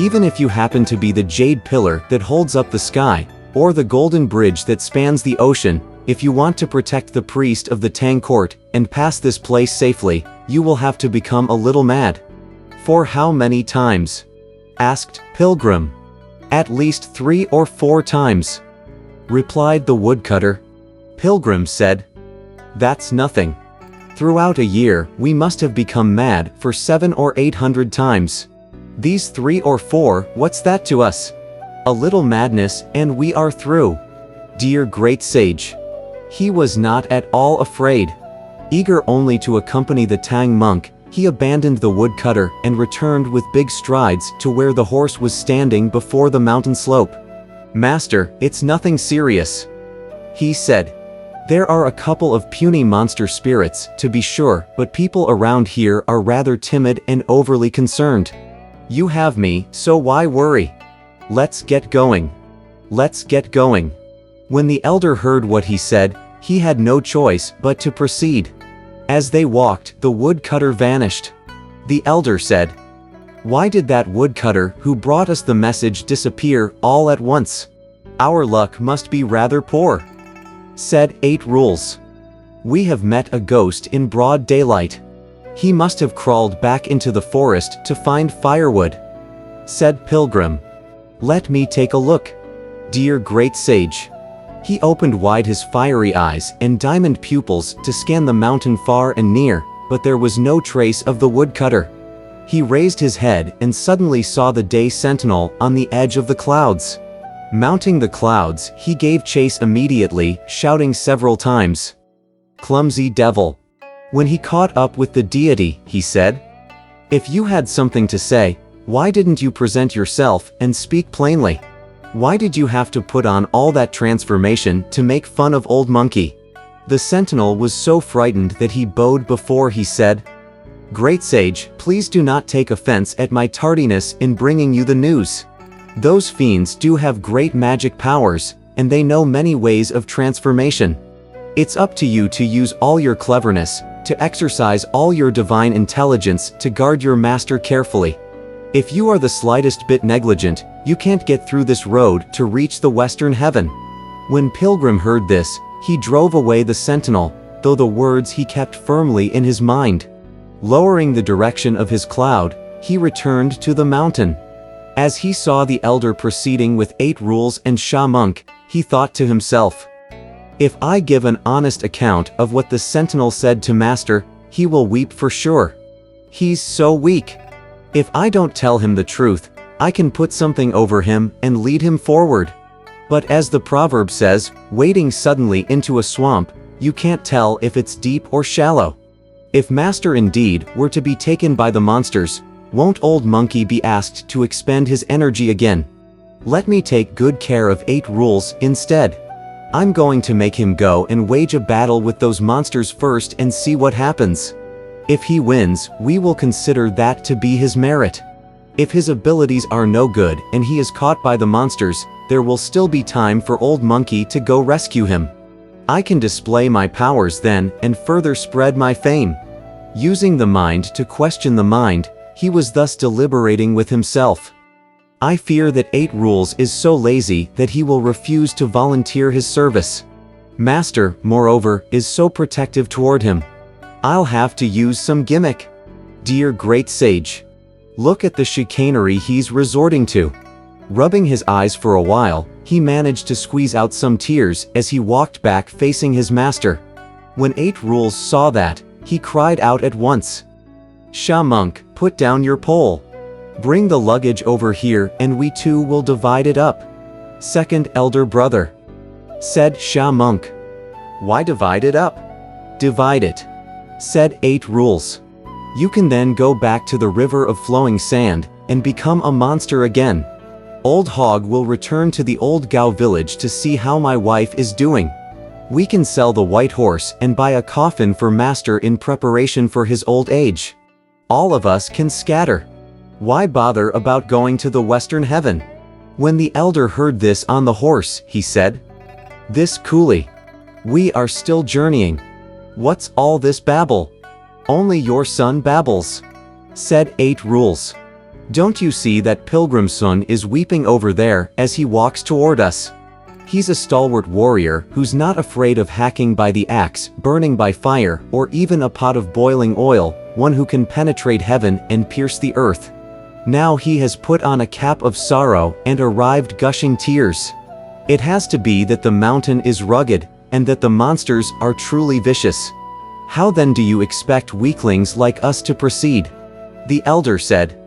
Even if you happen to be the jade pillar that holds up the sky, or the golden bridge that spans the ocean, if you want to protect the priest of the Tang court and pass this place safely, you will have to become a little mad. For how many times? Asked Pilgrim. At least 3 or 4 times, replied the woodcutter. Pilgrim said, that's nothing. Throughout a year, we must have become mad for 700 or 800 times. These 3 or 4, what's that to us? A little madness, and we are through. Dear great sage. He was not at all afraid. Eager only to accompany the Tang monk, he abandoned the woodcutter and returned with big strides to where the horse was standing before the mountain slope. Master, it's nothing serious, he said. There are a couple of puny monster spirits, to be sure, but people around here are rather timid and overly concerned. You have me, so why worry? Let's get going. Let's get going. When the elder heard what he said, he had no choice but to proceed. As they walked, the woodcutter vanished. The elder said, why did that woodcutter who brought us the message disappear all at once? Our luck must be rather poor. Said 8 Rules. We have met a ghost in broad daylight. He must have crawled back into the forest to find firewood. Said Pilgrim. Let me take a look. Dear great sage. He opened wide his fiery eyes and diamond pupils to scan the mountain far and near, but there was no trace of the woodcutter. He raised his head and suddenly saw the day sentinel on the edge of the clouds. Mounting the clouds, he gave chase immediately, shouting several times, clumsy devil. When he caught up with the deity, he said, if you had something to say, why didn't you present yourself and speak plainly? Why did you have to put on all that transformation to make fun of old monkey? The sentinel was so frightened that he bowed before he said, great sage, please do not take offense at my tardiness in bringing you the news. Those fiends do have great magic powers, and they know many ways of transformation. It's up to you to use all your cleverness, to exercise all your divine intelligence to guard your master carefully. If you are the slightest bit negligent, you can't get through this road to reach the western heaven. When Pilgrim heard this, he drove away the sentinel, though the words he kept firmly in his mind. Lowering the direction of his cloud, he returned to the mountain. As he saw the elder proceeding with 8 Rules and Sha monk, he thought to himself, if I give an honest account of what the sentinel said to master, he will weep for sure. He's so weak. If I don't tell him the truth, I can put something over him and lead him forward. But as the proverb says, wading suddenly into a swamp, you can't tell if it's deep or shallow. If master indeed were to be taken by the monsters, won't old monkey be asked to expend his energy again? Let me take good care of 8 Rules instead. I'm going to make him go and wage a battle with those monsters first and see what happens. If he wins, we will consider that to be his merit. If his abilities are no good and he is caught by the monsters, there will still be time for old monkey to go rescue him. I can display my powers then and further spread my fame. Using the mind to question the mind, he was thus deliberating with himself. I fear that 8 Rules is so lazy that he will refuse to volunteer his service. Master, moreover, is so protective toward him. I'll have to use some gimmick. Dear great sage. Look at the chicanery he's resorting to. Rubbing his eyes for a while, he managed to squeeze out some tears as he walked back facing his master. When 8 Rules saw that, he cried out at once. Sha monk, put down your pole. Bring the luggage over here and we two will divide it up. Second elder brother. Said Sha monk. Why divide it up? Divide it. Said 8 Rules. You can then go back to the river of flowing sand and become a monster again. Old Hog will return to the old Gao village to see how my wife is doing. We can sell the white horse and buy a coffin for master in preparation for his old age. All of us can scatter. Why bother about going to the western heaven? When the elder heard this on the horse, he said, this coolie. We are still journeying. What's all this babble? Only your son babbles. Said 8 Rules. Don't you see that Pilgrim Sun is weeping over there as he walks toward us? He's a stalwart warrior who's not afraid of hacking by the axe, burning by fire, or even a pot of boiling oil, one who can penetrate heaven and pierce the earth. Now he has put on a cap of sorrow and arrived gushing tears. It has to be that the mountain is rugged, and that the monsters are truly vicious. How then do you expect weaklings like us to proceed? The elder said.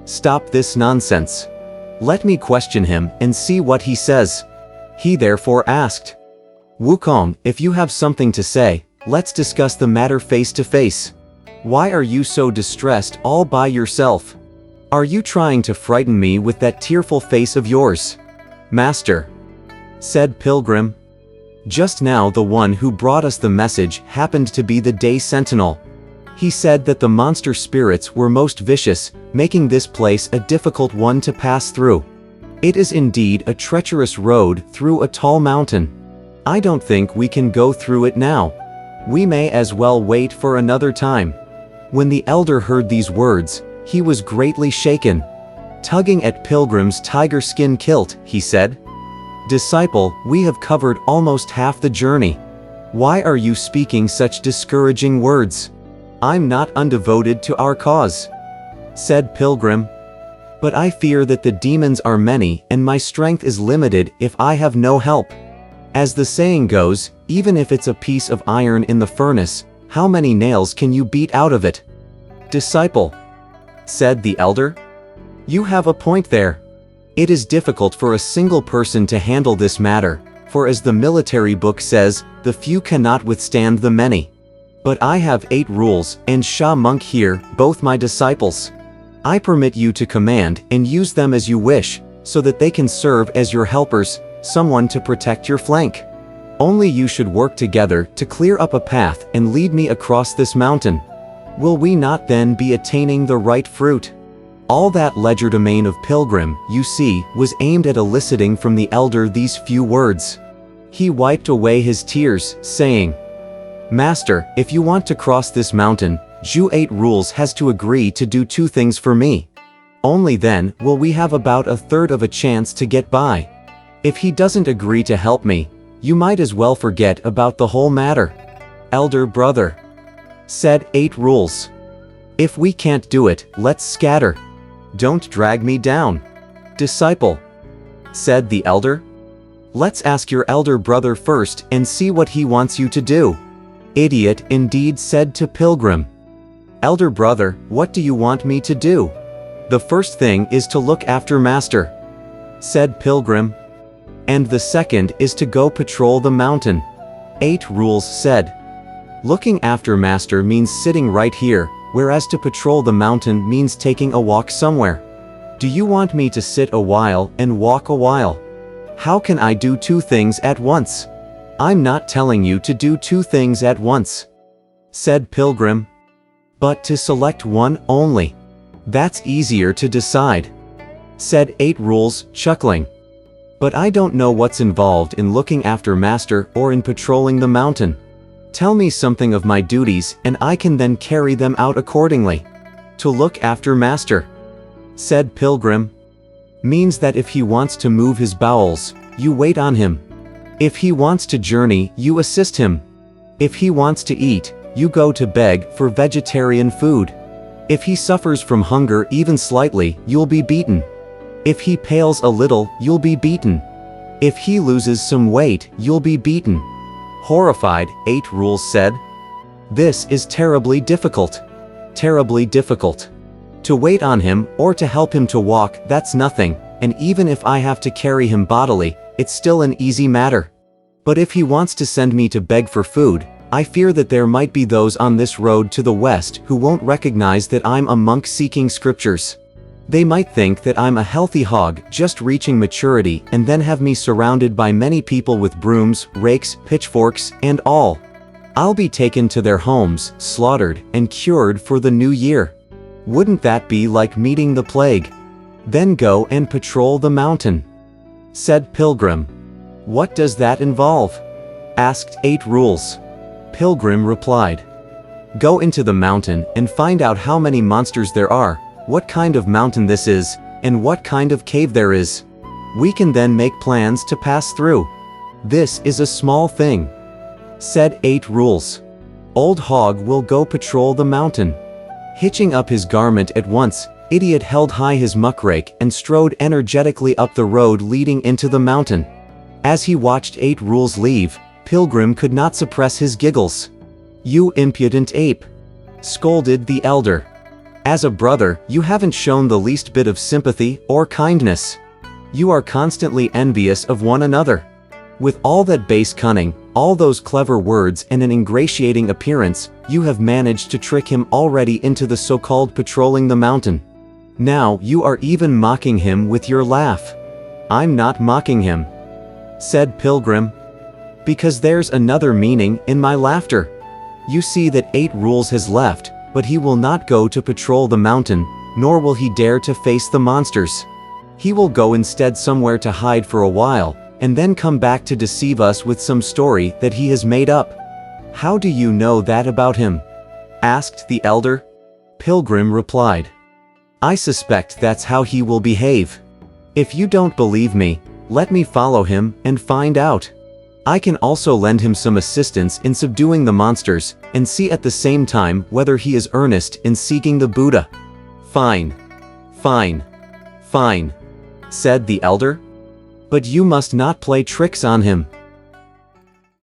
Stop this nonsense. Let me question him and see what he says. He therefore asked, Wukong, if you have something to say, let's discuss the matter face to face. Why are you so distressed all by yourself? Are you trying to frighten me with that tearful face of yours? Master, said Pilgrim. Just now the one who brought us the message happened to be the Day Sentinel. He said that the monster spirits were most vicious, making this place a difficult one to pass through. It is indeed a treacherous road through a tall mountain. I don't think we can go through it now. We may as well wait for another time. When the elder heard these words, he was greatly shaken. Tugging at Pilgrim's tiger skin kilt, he said, Disciple, we have covered almost half the journey. Why are you speaking such discouraging words? I'm not undevoted to our cause, said Pilgrim. But I fear that the demons are many and my strength is limited if I have no help. As the saying goes, even if it's a piece of iron in the furnace, how many nails can you beat out of it? Disciple, said the elder. You have a point there. It is difficult for a single person to handle this matter, for as the military book says, the few cannot withstand the many. But I have 8 rules, and Sha Monk here, both my disciples. I permit you to command and use them as you wish, so that they can serve as your helpers, someone to protect your flank. Only you should work together to clear up a path and lead me across this mountain. Will we not then be attaining the right fruit? All that legerdemain of Pilgrim, you see, was aimed at eliciting from the elder these few words. He wiped away his tears, saying, Master, if you want to cross this mountain, Zhu 8 Rules has to agree to do 2 things for me. Only then will we have about a third of a chance to get by. If he doesn't agree to help me, you might as well forget about the whole matter. Elder brother, said 8 Rules. If we can't do it, let's scatter. Don't drag me down. Disciple, said the elder. Let's ask your elder brother first and see what he wants you to do. Idiot indeed, said to Pilgrim. Elder brother, what do you want me to do? The first thing is to look after Master, said Pilgrim. And the second is to go patrol the mountain. 8 Rules said. Looking after Master means sitting right here, whereas to patrol the mountain means taking a walk somewhere. Do you want me to sit a while and walk a while? How can I do 2 things at once? I'm not telling you to do 2 things at once, said Pilgrim, but to select one only. That's easier to decide, said 8 Rules, chuckling. But I don't know what's involved in looking after Master or in patrolling the mountain. Tell me something of my duties and I can then carry them out accordingly. To look after Master, said Pilgrim, means that if he wants to move his bowels, you wait on him. If he wants to journey, you assist him. If he wants to eat, you go to beg for vegetarian food. If he suffers from hunger even slightly, you'll be beaten. If he pales a little, you'll be beaten. If he loses some weight, you'll be beaten. Horrified, 8 Rules said. This is terribly difficult. Terribly difficult. To wait on him, or to help him to walk, that's nothing, and even if I have to carry him bodily, it's still an easy matter. But if he wants to send me to beg for food, I fear that there might be those on this road to the west who won't recognize that I'm a monk seeking scriptures. They might think that I'm a healthy hog just reaching maturity and then have me surrounded by many people with brooms, rakes, pitchforks, and all. I'll be taken to their homes, slaughtered, and cured for the new year. Wouldn't that be like meeting the plague? Then go and patrol the mountain, said Pilgrim. What does that involve? Asked 8 Rules. Pilgrim replied. Go into the mountain and find out how many monsters there are, what kind of mountain this is, and what kind of cave there is. We can then make plans to pass through. This is a small thing," said 8 Rules. "Old Hog will go patrol the mountain." Hitching up his garment at once, Idiot held high his muckrake and strode energetically up the road leading into the mountain. As he watched 8 Rules leave, Pilgrim could not suppress his giggles. "You impudent ape!" scolded the elder. "As a brother, you haven't shown the least bit of sympathy or kindness. You are constantly envious of one another. With all that base cunning, all those clever words and an ingratiating appearance, you have managed to trick him already into the so-called patrolling the mountain. Now you are even mocking him with your laugh." "I'm not mocking him," said Pilgrim, "because there's another meaning in my laughter. You see that 8 Rules has left, but he will not go to patrol the mountain, nor will he dare to face the monsters. He will go instead somewhere to hide for a while, and then come back to deceive us with some story that he has made up." "How do you know that about him?" asked the elder. Pilgrim replied, "I suspect that's how he will behave. If you don't believe me, let me follow him and find out. I can also lend him some assistance in subduing the monsters, and see at the same time whether he is earnest in seeking the Buddha." "Fine. Fine. Fine," said the elder. "But you must not play tricks on him.